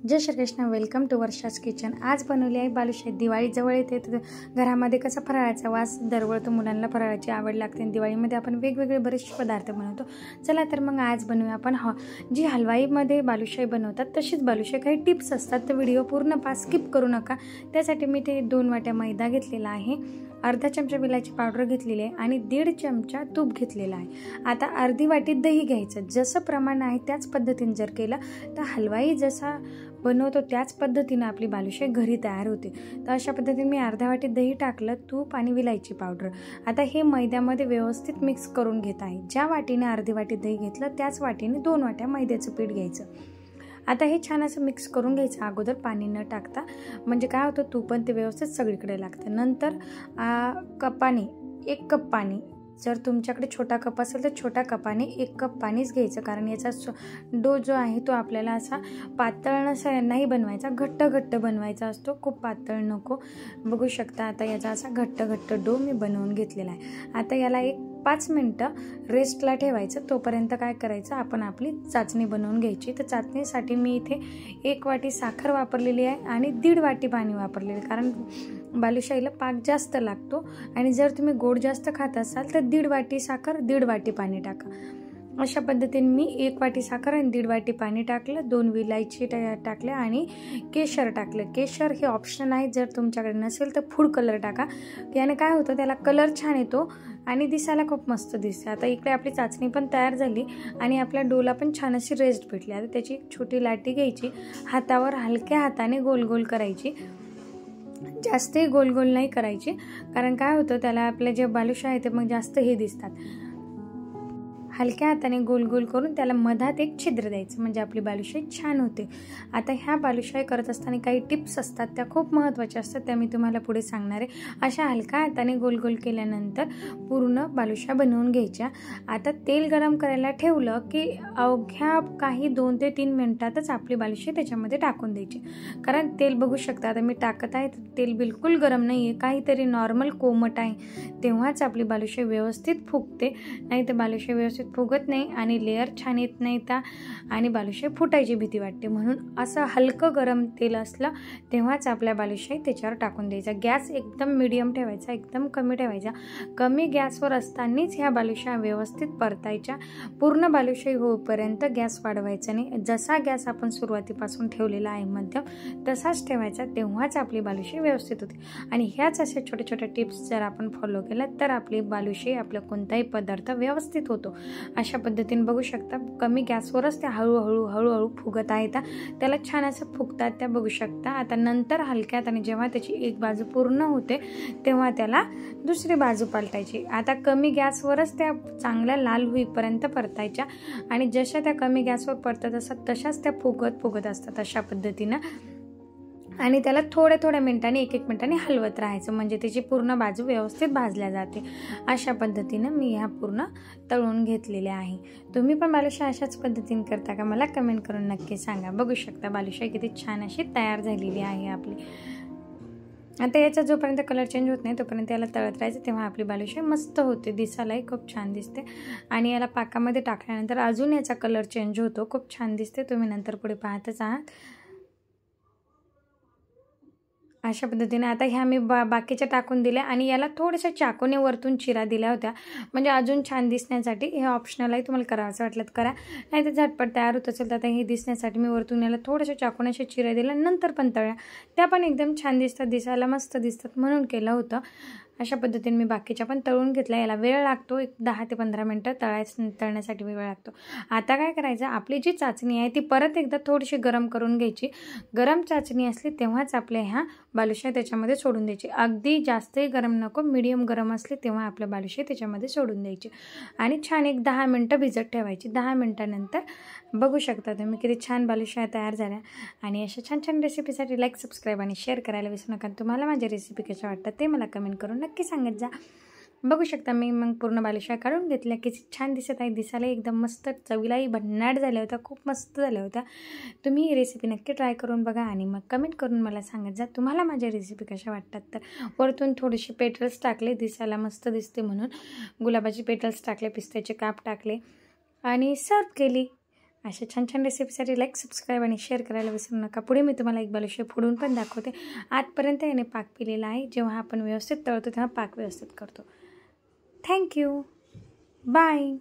Jai Shri Krishna. Welcome to Varsha's kitchen. आज बनवली आहे बालुशाही. दिवाळी जवळ येते तर घरामध्ये कसा फराळाचा वास दरवळतो, मुलांना फराळाची आवड लागते आणि दिवाळीमध्ये आपण वेगवेगळे बरेचसे पदार्थ बनवतो. चला तर मग आज बनवूया आपण जी हलवाईमध्ये बालुशाही बनवतात तशीच बालुशाही. काही टिप्स असतात तर व्हिडिओ पूर्ण स्किप करू नका. त्यासाठी मी ते 2 वाट्या मैदा घेतलेला आहे, अर्धा चमचा विलायची पावडर घेतलेली आहे आणि 1.5 चमचा तूप घेतलेला आहे. आता अर्धी वाटी दही घ्यायचं. जसं प्रमाण आहे त्याच पद्धतीने जर केलं तर हलवाई जसा बनवतो त्याच पद्धतीने आपली बालुशाही घरी तयार होते. तर अशा पद्धतीने मी अर्धा वाटी दही टाकलं, तूप आणि विलायची पावडर. आता हे मैद्यामध्ये व्यवस्थित मिक्स करून घेत आहे. ज्या वाटीने अर्धी वाटी दही घेतलं त्याच वाटीने 2 वाट्या मैद्याचं पीठ घ्यायचं. आता हे छान असं मिक्स करून घ्यायचं अगोदर पाणी न टाकता, म्हणजे काय होतं तूप पण ते व्यवस्थित सगळीकडे लागतं. नंतर कपाने 1 कप पाणी, जर तुमच्याकडे छोटा कप असेल तर छोट्या कपाने 1 कप पाणीच घ्यायचं, कारण याचा डो जो आहे तो आपल्याला असा पातळ नाही बनवायचा, घट्ट बनवायचा असतो, खूप पातळ नको. बघू शकता आता याचा असा घट्ट डो मी बनवून घेतलेला आहे. आता याला 5 मिनटं रेस्टला ठेवायचं. तोपर्यंत काय करायचं, आपण आपली चाचणी बनवून घ्यायची. तर चाचणीसाठी मी इथे 1 वाटी साखर वापरलेली आहे आणि 1.5 वाटी पाणी वापरलेलं, कारण बालुशाहीला पाक जास्त लागतो आणि जर तुम्ही गोड जास्त खात असाल तर 1.5 वाटी साखर 1.5 वाटी पाणी टाका. अशा पद्धतीने मी 1 वाटी साखर आणि 1.5 वाटी पाणी टाकलं, 2 विलायची टाकल्या आणि केशर टाकलं. केशर हे ऑप्शनल आहे, जर तुमच्याकडे नसेल तर फूड कलर टाका. याने काय होतं, त्याला कलर छान येतो आणि दिसायला खूप मस्त दिसते. आता इकडे आपली चाचणी पण तयार झाली आणि आपल्या डोला पण छान अशी रेस्ट भेटली. आता त्याची एक छोटी लाटी घ्यायची, हातावर हलक्या हाताने गोल करायची. जास्तही गोल नाही करायची, कारण काय होतं त्याला आपल्या जे बालुशाही आहे ते मग जास्त हे दिसतात. हलक्या हाताने गोल करून त्याला मधात एक छिद्र द्यायचं, म्हणजे आपली बालुशाही छान होते. आता ह्या बालुशाही करत असताना काही टिप्स असतात, त्या खूप महत्त्वाच्या असतात, त्या मी तुम्हाला पुढे सांगणार आहे. अशा हलक्या हाताने गोल केल्यानंतर पूर्ण बालुशाही बनवून घ्यायच्या. आता तेल गरम करायला ठेवलं की अवघ्या काही 2 ते 3 मिनिटातच आपली बालुशाही त्याच्यामध्ये टाकून द्यायची, कारण तेल बघू शकता आता मी टाकत आहे, तेल बिलकुल गरम नाही आहे, काहीतरी नॉर्मल कोमट आहे. तेव्हाच आपली बालुशाही व्यवस्थित फुगते, नाही तर बालुशाही व्यवस्थित फुगत नाही आणि लेअर छान येत नाही आणि बालुशाही फुटायची भीती वाटते. म्हणून असं हलकं गरम तेल असलं तेव्हाच आपल्या बालुशाही त्याच्यावर टाकून द्यायचा. गॅस एकदम मीडियम ठेवायचा, एकदम कमी ठेवायचा. कमी गॅसवर असतानाच ह्या बालुशाही व्यवस्थित परतायच्या. पूर्ण बालुशाही होईपर्यंत गॅस वाढवायचा नाही. जसा गॅस आपण सुरुवातीपासून ठेवलेला आहे मध्यम, तसाच ठेवायचा, तेव्हाच आपली बालुशाही व्यवस्थित होते. आणि ह्याच अशा छोट्या टिप्स जर आपण फॉलो केल्या तर आपली बालुशाही, आपला कोणताही पदार्थ व्यवस्थित होतो. अशा पद्धतीने बघू शकता कमी गॅसवरच त्या हळूहळू फुगत आहेत. त्याला छान असं फुगतात त्या बघू शकता. आता नंतर हलक्यात आणि जेव्हा त्याची एक बाजू पूर्ण होते तेव्हा त्याला दुसरी बाजू पालटायची. आता कमी गॅसवरच त्या चांगल्या लाल होईपर्यंत परतायच्या आणि जशा त्या कमी गॅसवर परतत असतात तशाच त्या फुगत असतात अशा पद्धतीनं. आणि त्याला थोड्या मिनिटांनी 1 मिनिटांनी हलवत राहायचं, म्हणजे त्याची पूर्ण बाजू व्यवस्थित भाजल्या जाते. अशा पद्धतीनं मी ह्या पूर्ण तळून घेतलेल्या आहे. तुम्ही पण बालुशाही अशाच पद्धतीने करता का, मला कमेंट करून नक्की सांगा. बघू शकता बालुशाही किती छान अशी तयार झालेली आहे आपली. आता याचा जोपर्यंत कलर चेंज होत नाही तोपर्यंत याला तळत राहायचं, तेव्हा आपली बालुशाही मस्त होते, दिसायलाही खूप छान दिसते. आणि याला पाकामध्ये टाकल्यानंतर अजून याचा कलर चेंज होतो, खूप छान दिसते. तुम्ही नंतर पुढे पाहतच आहात. अशा पद्धतीने आता ह्या मी बाकीच्या टाकून दिल्या आणि याला थोड्याशा चाकूने वरतून चिरा दिल्या होत्या, म्हणजे अजून छान दिसण्यासाठी. हे ऑप्शनल आहे, तुम्हाला करायचं वाटलं तर करा, नाही तर झटपट तयार होत असेल तर आता हे दिसण्यासाठी मी वरतून याला थोड्याशा चाकूने अशा चिरा दिल्या, नंतर पण तळ्या, त्या पण एकदम छान दिसतात, दिसायला मस्त दिसतात म्हणून केलं होतं. अशा पद्धतीने मी बाकीच्या पण तळून घेतल्या. याला वेळ लागतो, 10 ते 15 मिनटं तळण्यासाठी वेळ लागतो. आता काय करायचं, आपली जी चाचणी आहे ती परत एकदा थोडीशी गरम करून घ्यायची. गरम चाचणी असली तेव्हाच आपल्या ह्या बालुशाही त्याच्यामध्ये सोडून द्यायची. अगदी जास्तही गरम नको, मीडियम गरम असली तेव्हा आपल्या बालुशाही त्याच्यामध्ये सोडून द्यायची आणि छान 10 मिनटं भिजत ठेवायची. 10 मिनटानंतर बघू शकता तुम्ही किती छान बालुशाही तयार झाल्या. आणि अशा छान रेसिपीसाठी लाईक, सबस्क्राईब आणि शेअर करायला विसरू नका. तुम्हाला माझ्या रेसिपी कशा वाटतात ते मला कमेंट करून नक्की सांगत जा. बघू शकता मी मग पूर्ण बालुशाही काढून घेतल्या, किती छान दिसत आहे, दिसायला एकदम मस्त, चवीलाही भन्नाट झाल्या होत्या, खूप मस्त झाल्या होत्या. तुम्ही ही रेसिपी नक्की ट्राय करून बघा आणि मग कमेंट करून मला सांगत जा तुम्हाला माझ्या रेसिपी कशा वाटतात. तर वरतून थोडेसे पेटल्स टाकले, दिसायला मस्त दिसते म्हणून गुलाबाचे पेटल्स टाकले, पिस्त्याचे काप टाकले आणि सर्व केली. अशा छान छान रेसिपीसाठी लाईक, सबस्क्राईब आणि शेअर करायला विसरू नका. पुढे मी तुम्हाला एक बालुशाही फोडून पण दाखवते. आजपर्यंत याने पाक पिलेला आहे. जेव्हा आपण व्यवस्थित तळतो तेव्हा पाक व्यवस्थित करतो. थँक्यू. बाय.